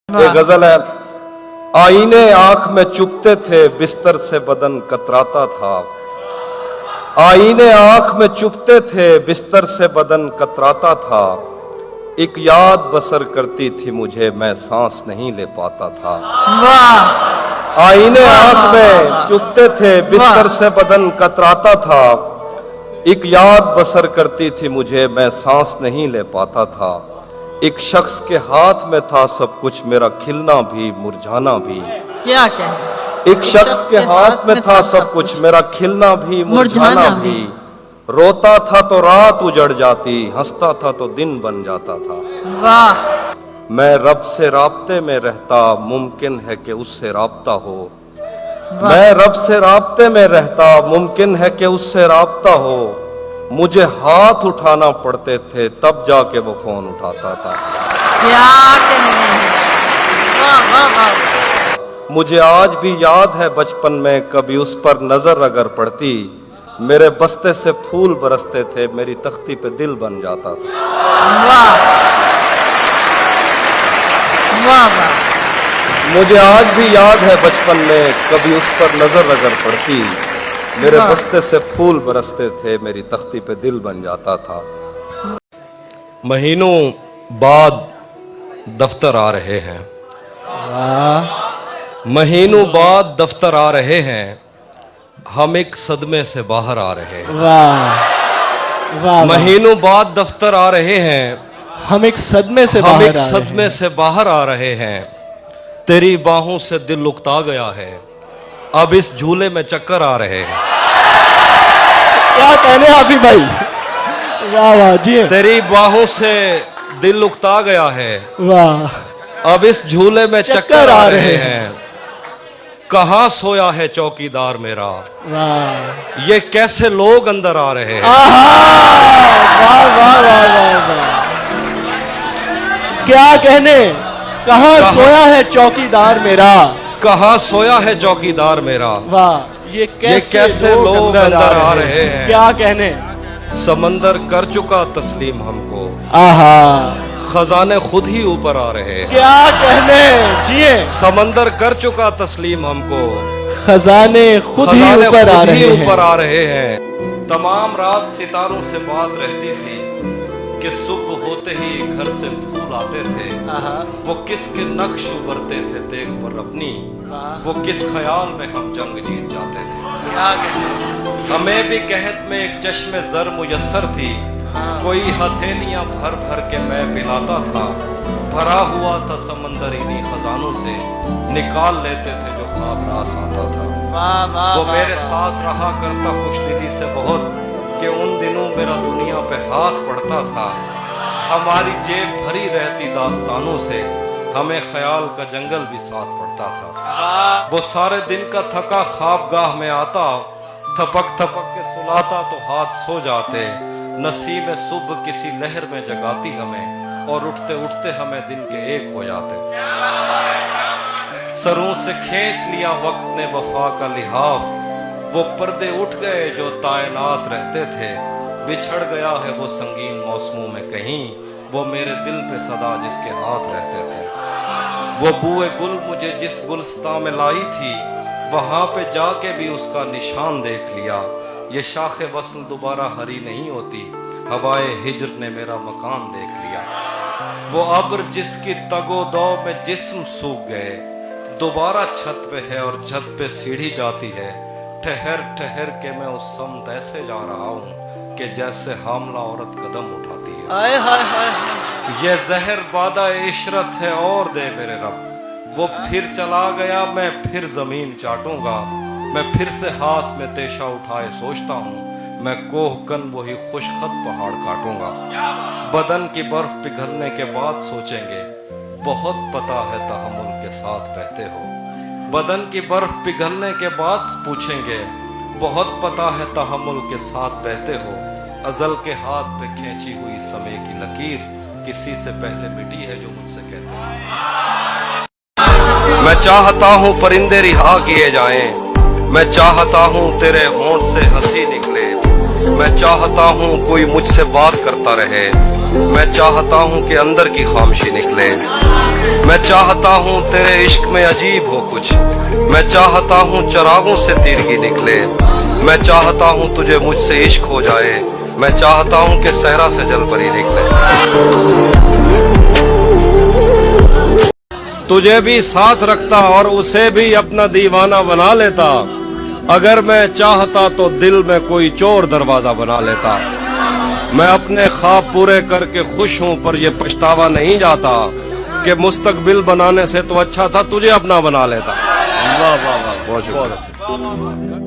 ये गजल है। आईने आंख में चुभते थे, बिस्तर से बदन कतराता था। आईने आंख में चुभते थे, बिस्तर से बदन कतराता था। एक याद बसर करती थी मुझे, मैं सांस नहीं ले पाता था। वाह आईने आंख में वाह। चुभते थे, बिस्तर से बदन कतराता था। एक याद बसर करती थी मुझे, मैं सांस नहीं ले पाता था। एक शख्स के हाथ में था सब कुछ, मेरा खिलना भी मुरझाना भी। क्या कहें। एक शख्स के हाथ में था सब कुछ, मेरा खिलना भी मुरझाना भी। रोता था तो रात उजड़ जाती, हंसता था तो दिन बन जाता था। वाह मैं रब से राब्ते में रहता, मुमकिन है कि उससे राब्ता हो। वाह। मैं रब से राब्ते में रहता, मुमकिन है कि उससे राब्ता हो। मुझे हाथ उठाना पड़ते थे, तब जाके वो फोन उठाता था। क्या कहने हैं। वाह वाह वाह। मुझे आज भी याद है बचपन में, कभी उस पर नजर अगर पड़ती, मेरे बस्ते से फूल बरसते थे, मेरी तख्ती पे दिल बन जाता था। वाह वाह वाह। मुझे आज भी याद है बचपन में, कभी उस पर नजर अगर पड़ती, मेरे वाह। बस्ते से फूल बरसते थे, मेरी तख्ती पे दिल बन जाता था। महीनों बाद दफ्तर आ रहे हैं, महीनों बाद दफ्तर आ रहे हैं, हम एक सदमे से बाहर आ रहे हैं। वाह वाह। महीनों बाद दफ्तर आ रहे हैं, हम एक सदमे से हम बाहर एक आ रहे सदमे हैं। से बाहर आ रहे हैं। तेरी बाहों से दिल उकता गया है, अब इस झूले में चक्कर आ रहे हैं। क्या कहने हाफिज भाई। वाह वाह जी। तेरी बाहों से दिल उकता गया है, वाह। अब इस झूले में चक्कर आ रहे हैं। कहाँ सोया है चौकीदार मेरा, वाह। ये कैसे लोग अंदर आ रहे हैं। आहा। वाह वाह वाह वाह वाह। क्या कहने। कहाँ सोया है चौकीदार मेरा। कहाँ सोया है चौकीदार मेरा, वाह। ये कैसे लोग अंदर आ रहे हैं। क्या कहने। समंदर कर चुका तस्लीम हमको, आहा। खजाने खुद ही ऊपर आ रहे हैं। क्या कहने। जिए। समंदर कर चुका तस्लीम हमको, खजाने खुद ही खजाने ऊपर आ खुद रहे ही हैं। ऊपर आ रहे हैं। तमाम रात सितारों से बात रहती थी कि सुबह होते ही घर से फूल आते थे। आहा। वो किसके नक्श उभरते थे तेग पर अपनी, वाह। वो किस ख्याल में हम जंग जीत जाते थे। क्या कहने। हमें भी कहत में एक चश्मे जर मुयस्सर थी, कोई हथेलियां भर भर के मैं पिलाता था। भरा हुआ था समंदर इन्हीं खजानों से, निकाल लेते थे जो ख्वाब रास आता था। वाह वाह। वो मेरे साथ रहा करता खुशदिली से बहुत, कि उन दिनों मेरा दुनिया पे हाथ पड़ता था। हमारी जेब भरी रहती दास्तानों से, हमें ख्याल का जंगल भी साथ पड़ता था। वो सारे दिन का थका ख्वाबगाह में आता, थपक थपक के सुलाता तो हाथ सो जाते। नसीब सुबह किसी लहर में जगाती हमें, और उठते उठते हमें दिन के एक हो जाते। सरों से खींच लिया वक्त ने वफा का लिहाफ, वो पर्दे उठ गए जो तायनात रहते थे। बिछड़ गया है वो संगीन मौसमों में कहीं, वो मेरे दिल पे सदा जिसके हाथ रहते थे। वो बूए गुल मुझे जिस गुलस्तां में लाई थी, वहां पे जाके भी उसका निशान देख लिया। ये शाखे वस्ल दोबारा हरी नहीं होती, हवाए हिजर ने मेरा मकान देख लिया। वो अब्र जिसकी तगो दो में जिस्म सूख गए, दोबारा छत पे है और छत पे सीढ़ी जाती है। ठहर ठहर के मैं उस समत ऐसे जा रहा हूँ कि जैसे हामला औरत कदम उठाती है। हाय हाय हाय। ये जहर वादा इशरत है और दे मेरे रब। वो फिर चला गया, मैं फिर जमीन चाटूंगा। मैं फिर से हाथ में तेशा उठाए सोचता हूँ, मैं कोहकन वही खुशखत पहाड़ काटूंगा। बदन की बर्फ पिघलने के बाद सोचेंगे, बहुत पता है तहम्मुल के साथ रहते हो। बदन की बर्फ पिघलने के बाद पूछेंगे, बहुत पता है तहम्मुल के साथ बहते हो। अजल के हाथ पे खींची हुई समय की लकीर किसी से पहले मिटी है जो मुझसे कहते हैं। मैं चाहता हूँ परिंदे रिहा किए जाएं, मैं चाहता हूँ तेरे होंठ से हंसी निकले। मैं चाहता हूँ कोई मुझसे बात करता रहे, मैं चाहता हूँ कि अंदर की खामोशी निकले। मैं चाहता हूँ तेरे इश्क में अजीब हो कुछ। मैं चाहता हूँ चरागों से तीरगी निकले। मैं चाहता हूँ तुझे मुझसे इश्क हो जाए। मैं चाहता हूँ कि सहरा से जल परी निकले। तुझे भी साथ रखता और उसे भी अपना दीवाना बना लेता। अगर मैं चाहता तो दिल में कोई चोर दरवाजा बना लेता। मैं अपने ख्वाब पूरे करके खुश हूं, पर ये पछतावा नहीं जाता कि मुस्तकबिल बनाने से तो अच्छा था तुझे अपना बना लेता। वाह वाह वाह, बहुत शुक्रिया। बहुत अच्छा।